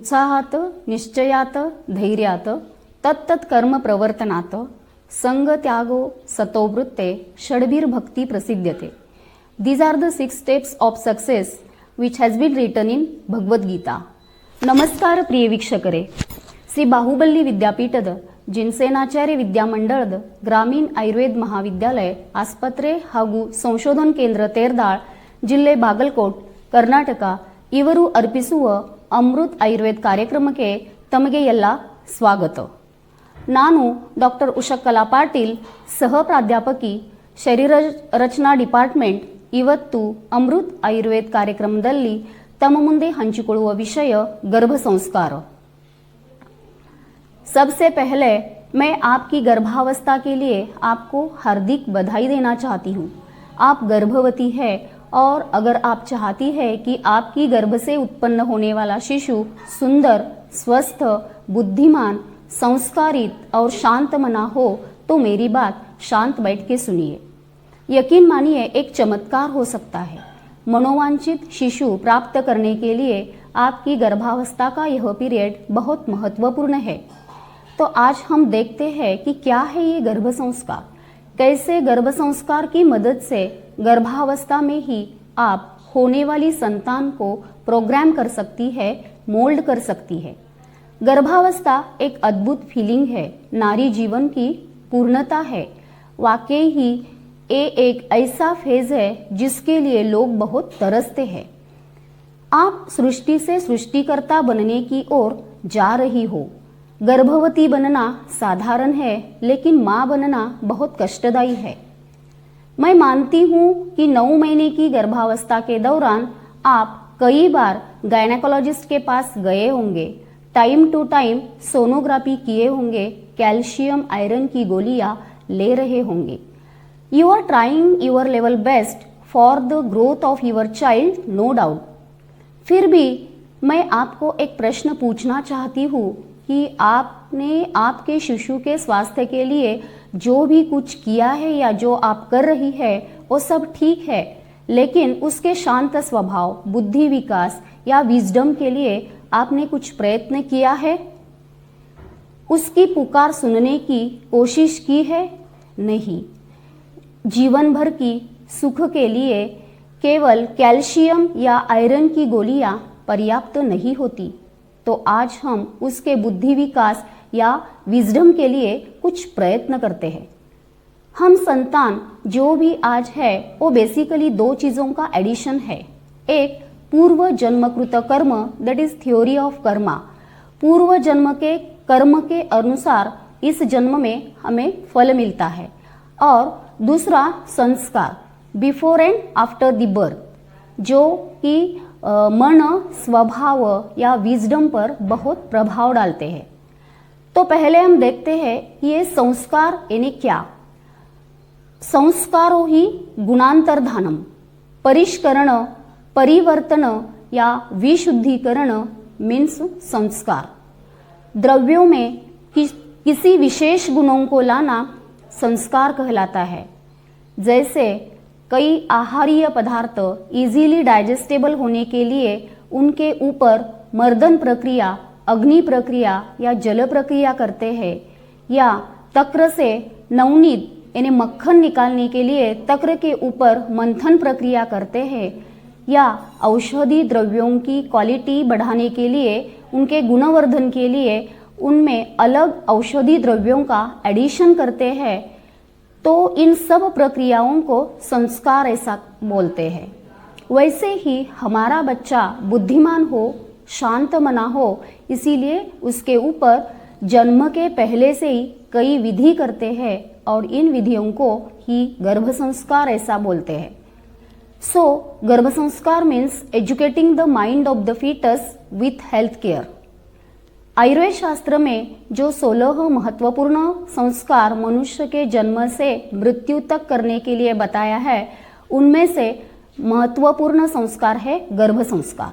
उत्साहात निश्चयात धैर्यात तत्तत् कर्म प्रवर्तनात संग त्यागो सतोवृत्ते षड्भीर भक्ती प्रसिद्ध्यते. These are the 6 steps of success which has been written in Bhagavad Gita. ನಮಸ್ಕಾರ ಪ್ರಿಯ ವೀಕ್ಷಕರೇ, ಶ್ರೀ ಬಾಹುಬಲಿ ವಿದ್ಯಾಪೀಠದ ಜಿನಸೇನಾಚಾರ್ಯ ವಿದ್ಯಾಮಂಡಳದ ಗ್ರಾಮೀಣ ಆಯುರ್ವೇದ ಮಹಾವಿದ್ಯಾಲಯ ಆಸ್ಪತ್ರೆ ಹಾಗೂ ಸಂಶೋಧನಾ ಕೇಂದ್ರ ತೇರದಾಳ್ ಜಿಲ್ಲೆ ಬಾಗಲಕೋಟ್ ಕರ್ನಾಟಕ ಇವರು ಅರ್ಪಿಸುವ ಅಮೃತ್ ಆಯುರ್ವೇದ ಕಾರ್ಯಕ್ರಮಕ್ಕೆ ತಮಗೆ ಎಲ್ಲ ಸ್ವಾಗತ. ನಾನು ಡಾಕ್ಟರ್ ಉಷಕಲಾ ಪಾಟೀಲ್, ಸಹ ಪ್ರಾಧ್ಯಾಪಕಿ, ಶರೀರ ರಚನಾ ಡಿಪಾರ್ಟ್ಮೆಂಟ್. ಇವತ್ತು ಅಮೃತ್ ಆಯುರ್ವೇದ ಕಾರ್ಯಕ್ರಮದಲ್ಲಿ ತಮ್ಮ ಮುಂದೆ ಹಂಚಿಕೊಳ್ಳುವ ವಿಷಯ गर्भ संस्कार. सबसे पहले मैं आपकी गर्भावस्था के लिए आपको हार्दिक बधाई देना चाहती हूँ. आप गर्भवती है और अगर आप चाहती है कि आपकी गर्भ से उत्पन्न होने वाला शिशु सुंदर, स्वस्थ, बुद्धिमान, संस्कारित और शांत मना हो तो मेरी बात शांत बैठ के सुनिए. यकीन मानिए एक चमत्कार हो सकता है. मनोवांछित शिशु प्राप्त करने के लिए आपकी गर्भावस्था का यह पीरियड बहुत महत्वपूर्ण है. तो आज हम देखते हैं कि क्या है ये गर्भ संस्कार. कैसे गर्भ संस्कार की मदद से गर्भावस्था में ही आप होने वाली संतान को प्रोग्राम कर सकती है, मोल्ड कर सकती है. गर्भावस्था एक अद्भुत फीलिंग है, नारी जीवन की पूर्णता है. वाकई ही ये एक ऐसा फेज है जिसके लिए लोग बहुत तरसते हैं. आप सृष्टि से सृष्टिकर्ता बनने की ओर जा रही हो. गर्भवती बनना साधारण है, लेकिन माँ बनना बहुत कष्टदायी है. मैं मानती हूँ कि 9 महीने की गर्भावस्था के दौरान आप कई बार गायनेकोलॉजिस्ट के पास गए होंगे, टाइम टू टाइम सोनोग्राफी किए होंगे, कैल्शियम आयरन की गोलियां ले रहे होंगे. You are trying your level best for the growth of your child, no doubt. फिर भी मैं आपको एक प्रश्न पूछना चाहती हूँ कि आपने आपके शिशु के स्वास्थ्य के लिए जो भी कुछ किया है या जो आप कर रही है वो सब ठीक है, लेकिन उसके शांत स्वभाव, बुद्धि विकास या विजडम के लिए आपने कुछ प्रयत्न किया है? उसकी पुकार सुनने की कोशिश की है? नहीं. जीवन भर की सुख के लिए केवल कैल्शियम या आयरन की गोलियां पर्याप्त नहीं होती. तो आज हम उसके बुद्धि विकास या विजडम के लिए कुछ प्रयत्न करते हैं. हम संतान जो भी आज है वो बेसिकली 2 चीज़ों का एडिशन है. एक पूर्व जन्मकृत कर्म, that is theory of Karma. पूर्व जन्म के कर्म के अनुसार इस जन्म में हमें फल मिलता है. और दूसरा संस्कार, before and after the birth, जो कि मन, स्वभाव या विजडम पर बहुत प्रभाव डालते हैं. तो पहले हम देखते हैं कि ये संस्कार यानी क्या. संस्कारो ही गुणांतर्धानम, परिष्करण, परिवर्तन या विशुद्धिकरण मीन्स संस्कार. द्रव्यों में किसी विशेष गुणों को लाना संस्कार कहलाता है. जैसे कई आहारीय पदार्थ इजीली डाइजेस्टेबल होने के लिए उनके ऊपर मर्दन प्रक्रिया, अग्नि प्रक्रिया या जल प्रक्रिया करते हैं, या तक्र से नवनीत यानी मक्खन निकालने के लिए तक्र के ऊपर मंथन प्रक्रिया करते हैं, या औषधि द्रव्यों की क्वालिटी बढ़ाने के लिए, उनके गुणवर्धन के लिए उनमें अलग औषधि द्रव्यों का एडिशन करते हैं. तो इन सब प्रक्रियाओं को संस्कार ऐसा बोलते हैं. वैसे ही हमारा बच्चा बुद्धिमान हो, शांत मना हो, इसीलिए उसके ऊपर जन्म के पहले से ही कई विधि करते हैं और इन विधियों को ही गर्भ संस्कार ऐसा बोलते हैं. सो गर्भ संस्कार means educating the mind of the foetus with health care. Ayurveda शास्त्र में जो 16 महत्वपूर्ण संस्कार मनुष्य के जन्म से मृत्यु तक करने के लिए बताया है, उनमें से महत्वपूर्ण संस्कार है गर्भ संस्कार.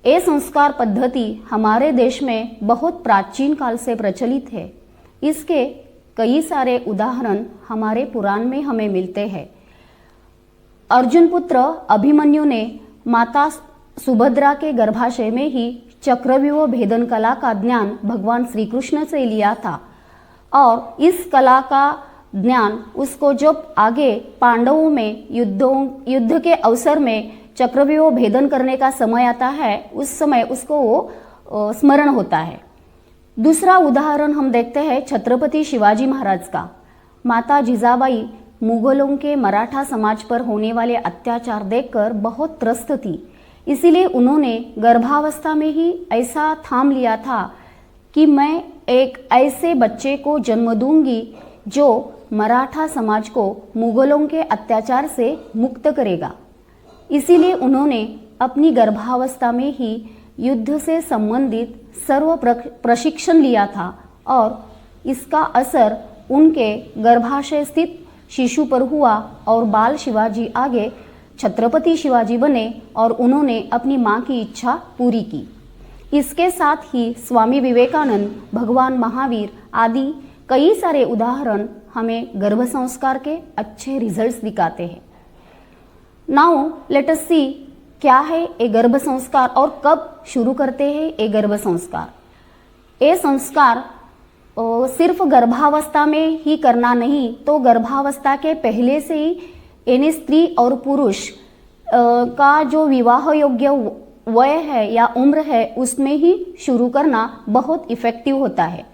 ये संस्कार पद्धति हमारे देश में बहुत प्राचीन काल से प्रचलित है. इसके कई सारे उदाहरण हमारे पुराण में हमें मिलते हैं. अर्जुन पुत्र अभिमन्यु ने माता सुभद्रा के गर्भाशय में ही चक्रव्यूह भेदन कला का ज्ञान भगवान श्री कृष्ण से लिया था और इस कला का ज्ञान उसको जब आगे पांडवों में युद्ध के अवसर में चक्रव्यूह भेदन करने का समय आता है, उस समय उसको वो स्मरण होता है। दूसरा उदाहरण हम देखते हैं छत्रपति शिवाजी महाराज का। माता जिजाबाई मुगलों के मराठा समाज पर होने वाले अत्याचार देखकर बहुत त्रस्त थी, इसीलिए उन्होंने गर्भावस्था में ही ऐसा ठान लिया था कि मैं एक ऐसे बच्चे को जन्म दूंगी जो मराठा समाज को मुगलों के अत्याचार से मुक्त करेगा। इसीलिए उन्होंने अपनी गर्भावस्था में ही युद्ध से संबंधित सर्व प्रशिक्षण लिया था और इसका असर उनके गर्भाशय स्थित शिशु पर हुआ और बाल शिवाजी आगे छत्रपति शिवाजी बने और उन्होंने अपनी मां की इच्छा पूरी की। इसके साथ ही स्वामी विवेकानंद, भगवान महावीर आदि कई सारे उदाहरण हमें गर्भ संस्कार के अच्छे रिजल्ट्स दिखाते हैं। नाउ लेट अस सी क्या है ये गर्भ संस्कार और कब शुरू करते हैं ये गर्भ संस्कार। ये संस्कार सिर्फ गर्भावस्था में ही करना नहीं, तो गर्भावस्था के पहले से ही यानी स्त्री और पुरुष का जो विवाह योग्य वय है या उम्र है उसमें ही शुरू करना बहुत इफेक्टिव होता है।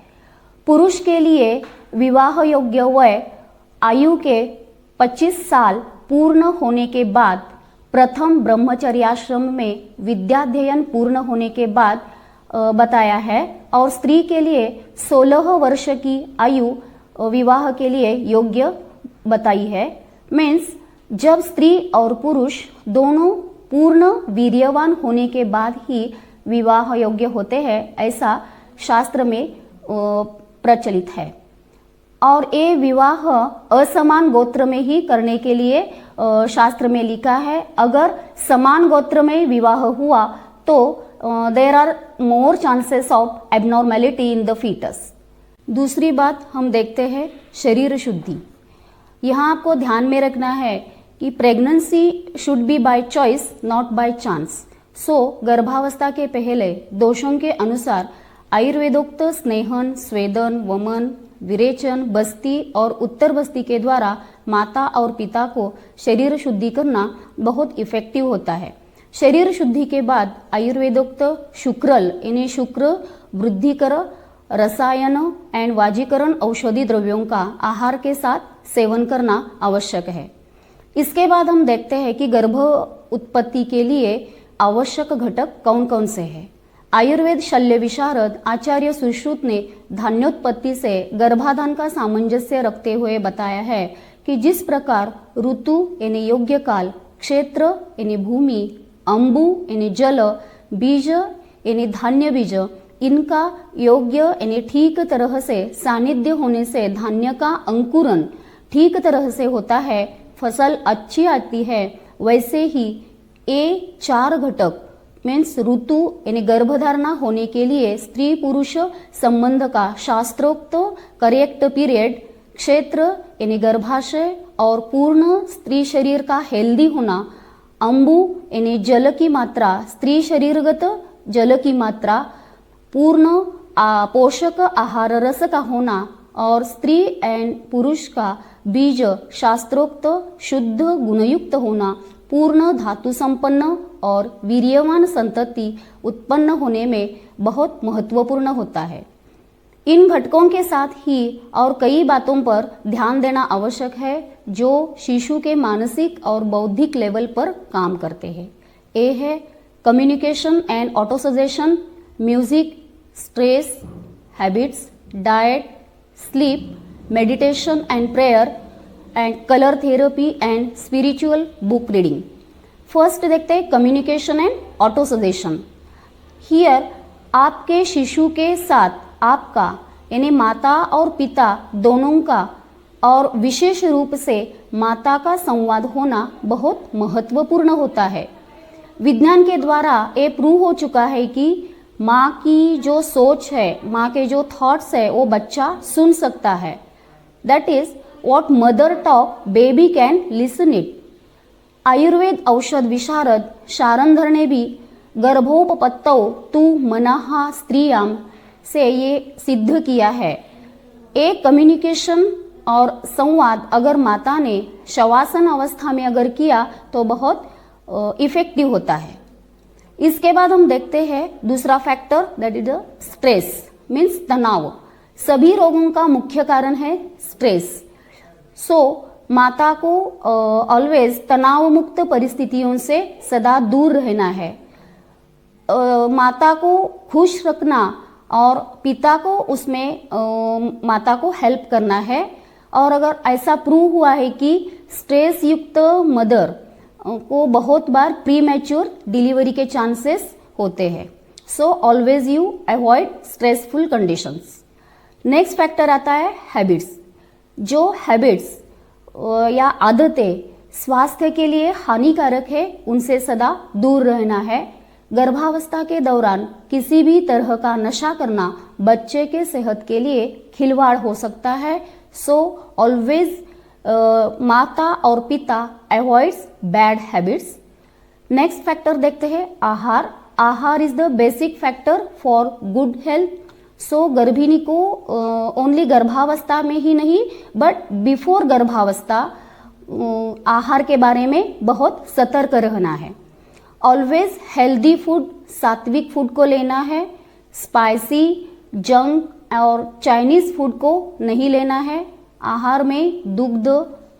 पुरुष के लिए विवाह योग्य वय आयु के 25 साल पूर्ण होने के बाद, प्रथम ब्रह्मचर्याश्रम में विद्याध्ययन पूर्ण होने के बाद बताया है और स्त्री के लिए 16 वर्ष की आयु विवाह के लिए योग्य बताई है। मीन्स जब स्त्री और पुरुष दोनों पूर्ण वीर्यवान होने के बाद ही विवाह योग्य होते हैं, ऐसा शास्त्र में प्रचलित है। और ये विवाह असमान गोत्र में ही करने के लिए शास्त्र में लिखा है। अगर समान गोत्र में विवाह हुआ तो there are more chances of abnormality in the foetus. दूसरी बात हम देखते हैं शरीर शुद्धि। यहाँ आपको ध्यान में रखना है कि pregnancy should be by choice not by chance. So गर्भावस्था के पहले दोषों के अनुसार आयुर्वेदोक्त स्नेहन, स्वेदन, वमन, विरेचन, बस्ती और उत्तर बस्ती के द्वारा माता और पिता को शरीर शुद्धि करना बहुत इफेक्टिव होता है। शरीर शुद्धि के बाद आयुर्वेदोक्त शुक्रल यानी शुक्र वृद्धिकर रसायन एंड वाजीकरण औषधि द्रव्यों का आहार के साथ सेवन करना आवश्यक है। इसके बाद हम देखते हैं कि गर्भ उत्पत्ति के लिए आवश्यक घटक कौन कौन से हैं। आयुर्वेद शल्य विशारद आचार्य सुश्रुत ने धान्योत्पत्ति से गर्भाधान का सामंजस्य रखते हुए बताया है कि जिस प्रकार ऋतु यानी योग्य काल, क्षेत्र यानी भूमि, अंबु यानी जल, बीज यानी धान्य बीज, इनका योग्य यानी ठीक तरह से सानिध्य होने से धान्य का अंकुरन ठीक तरह से होता है, फसल अच्छी आती है, वैसे ही ये 4 घटक मीन्स ऋतु यानी गर्भधारणा होने के लिए स्त्री पुरुष संबंध का शास्त्रोक्त करेक्ट पीरियड, क्षेत्र यानी गर्भाशय और पूर्ण स्त्री शरीर का हेल्दी होना, अंबु यानी जल की मात्रा, स्त्री शरीरगत जल की मात्रा, पूर्ण पोषक आहार रस का होना और स्त्री एंड पुरुष का बीज शास्त्रोक्त शुद्ध गुणयुक्त होना, पूर्ण धातु संपन्न और वीर्यवान संतति उत्पन्न होने में बहुत महत्वपूर्ण होता है। इन घटकों के साथ ही और कई बातों पर ध्यान देना आवश्यक है जो शिशु के मानसिक और बौद्धिक लेवल पर काम करते हैं। ये है communication and auto suggestion, music, stress, habits, diet, sleep, meditation and prayer and colour therapy and spiritual book reading. First देखते हैं communication and auto suggestion. Here आपके शिशु के साथ आपका यानी माता और पिता दोनों का और विशेष रूप से माता का संवाद होना बहुत महत्वपूर्ण होता है। विज्ञान के द्वारा ये प्रूव हो चुका है कि माँ की जो सोच है, माँ के जो थॉट्स है वो बच्चा सुन सकता है। That is what mother talk baby can listen it. Ayurveda औषध विशारद शारंधर ने भी गर्भोपपत्तौ तु मनः स्त्रियां से ये सिद्ध किया है। एक कम्युनिकेशन और संवाद अगर माता ने शवासन अवस्था में अगर किया तो बहुत इफेक्टिव होता है। इसके बाद हम देखते हैं दूसरा factor, that is stress means तनाव। सभी रोगों का मुख्य कारण है स्ट्रेस। सो माता को ऑलवेज तनाव मुक्त परिस्थितियों से सदा दूर रहना है। माता को खुश रखना और पिता को उसमें माता को हेल्प करना है। और अगर ऐसा प्रूव हुआ है कि स्ट्रेस युक्त मदर को बहुत बार प्री मैच्योर डिलीवरी के चांसेस होते हैं। So always you avoid stressful conditions. Next factor आता है हैबिट्स। जो हैबिट्स या आदतें स्वास्थ्य के लिए हानिकारक है उनसे सदा दूर रहना है। गर्भावस्था के दौरान किसी भी तरह का नशा करना बच्चे के सेहत के लिए खिलवाड़ हो सकता है। सो ऑलवेज माता और पिता avoids bad habits. Next factor देखते हैं आहार। आहार is the basic factor for good health. So गर्भिणी को ओनली गर्भावस्था में ही नहीं बट बिफोर गर्भावस्था आहार के बारे में बहुत सतर्क रहना है। ऑलवेज हेल्दी फूड, सात्विक फूड को लेना है। स्पाइसी, जंक और चाइनीज फूड को नहीं लेना है। आहार में दुग्ध,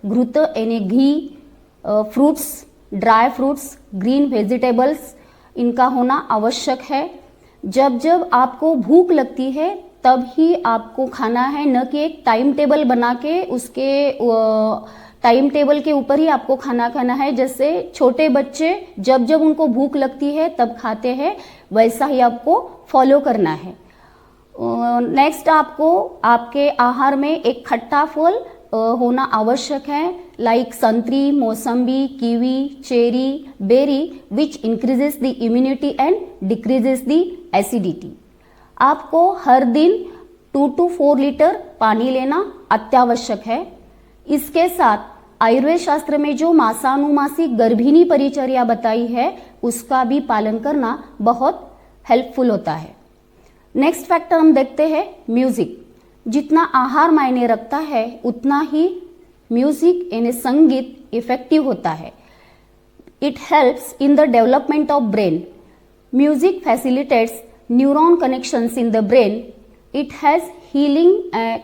घृत यानी घी, fruits, dry fruits, green vegetables इनका होना आवश्यक है। जब जब आपको भूख लगती है तब ही आपको खाना है, न कि एक टाइम टेबल बना के उसके टाइम टेबल के ऊपर ही आपको खाना खाना है। जैसे छोटे बच्चे जब जब उनको भूख लगती है तब खाते हैं, वैसा ही आपको फॉलो करना है। नेक्स्ट आपको आपके आहार में एक खट्टा फल होना आवश्यक है, लाइक संतरी, मौसम्बी, kiwi, cherry, berry, which increases the immunity and decreases the acidity. आपको हर दिन 2 to 4 लीटर पानी लेना अत्यावश्यक है। इसके साथ आयुर्वेद शास्त्र में जो मासानुमासिक गर्भिणी परिचर्या बताई है उसका भी पालन करना बहुत हेल्पफुल होता है। नेक्स्ट फैक्टर हम देखते हैं म्यूजिक। जितना आहार मायने रखता है उतना ही म्यूजिक यानी संगीत इफेक्टिव होता है। It helps in the development of brain. Music facilitates neuron connections in the brain. It has healing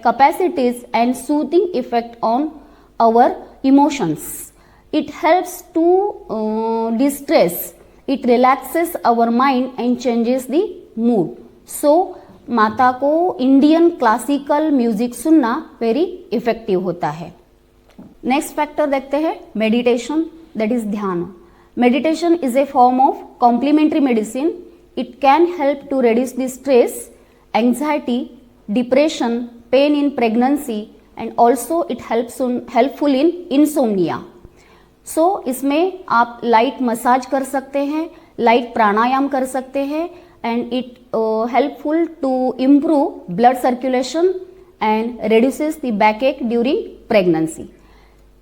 capacities and soothing effect on our emotions. It helps to distress. It relaxes our mind and changes the mood. So माता को Indian classical music सुनना very effective होता है। Next factor देखते हैं meditation, that is dhyan. Meditation is a form of complementary medicine. It can help to reduce the stress, anxiety, depression, pain in pregnancy and also it helpful in insomnia. So इसमें आप light massage कर सकते हैं, light प्राणायाम कर सकते हैं and it helpful to improve blood circulation and reduces the backache during pregnancy.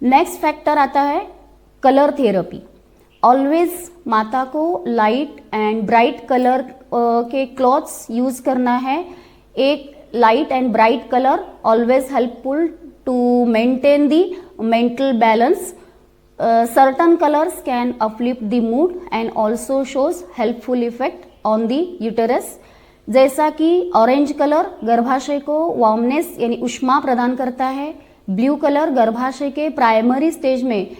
Next factor आता है कलर थेरेपी। ऑलवेज माता को लाइट एंड ब्राइट कलर के क्लॉथ्स यूज करना है। एक light and bright colour always helpful to maintain the mental balance. Certain colours can uplift the mood and also shows helpful effect on the uterus. जैसा कि orange colour गर्भाशय को warmness यानी उष्मा प्रदान करता है। ब्लू कलर गर्भाशय के प्राइमरी स्टेज में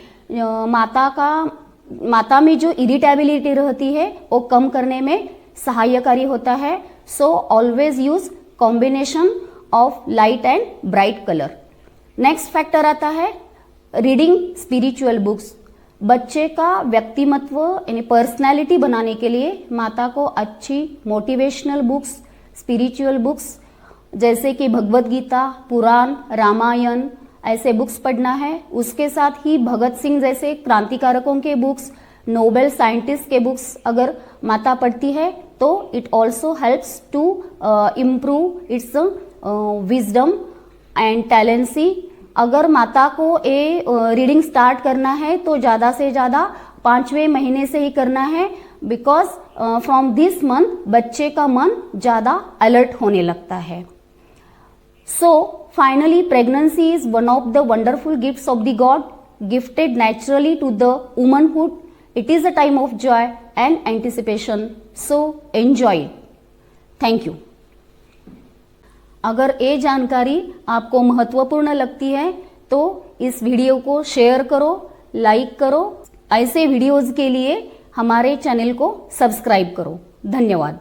माता में जो इरिटेबिलिटी रहती है वो कम करने में सहायकारी होता है। So always use combination of light and bright colour. Next factor आता है रीडिंग स्पिरिचुअल बुक्स। बच्चे का व्यक्तिमत्व यानी पर्सनैलिटी बनाने के लिए माता को अच्छी मोटिवेशनल बुक्स, स्पिरिचुअल बुक्स जैसे कि भगवत गीता, पुराण, रामायण ऐसे बुक्स पढ़ना है। उसके साथ ही भगत सिंह जैसे क्रांतिकारकों के बुक्स, नोबेल साइंटिस्ट के बुक्स अगर माता पढ़ती है तो it also helps to improve its wisdom and talency. अगर माता को रीडिंग स्टार्ट करना है तो ज़्यादा से ज़्यादा 5वें महीने से ही करना है। बिकॉज फ्रॉम दिस मंथ बच्चे का मन ज़्यादा अलर्ट होने लगता है. So finally pregnancy is one of the wonderful gifts of the god gifted naturally to the womanhood. It is a time of joy and anticipation. So enjoy. Thank you. अगर ये जानकारी आपको महत्वपूर्ण लगती है तो इस वीडियो को शेयर करो, लाइक करो. ऐसे वीडियोस के लिए हमारे चैनल को सब्सक्राइब करो. धन्यवाद.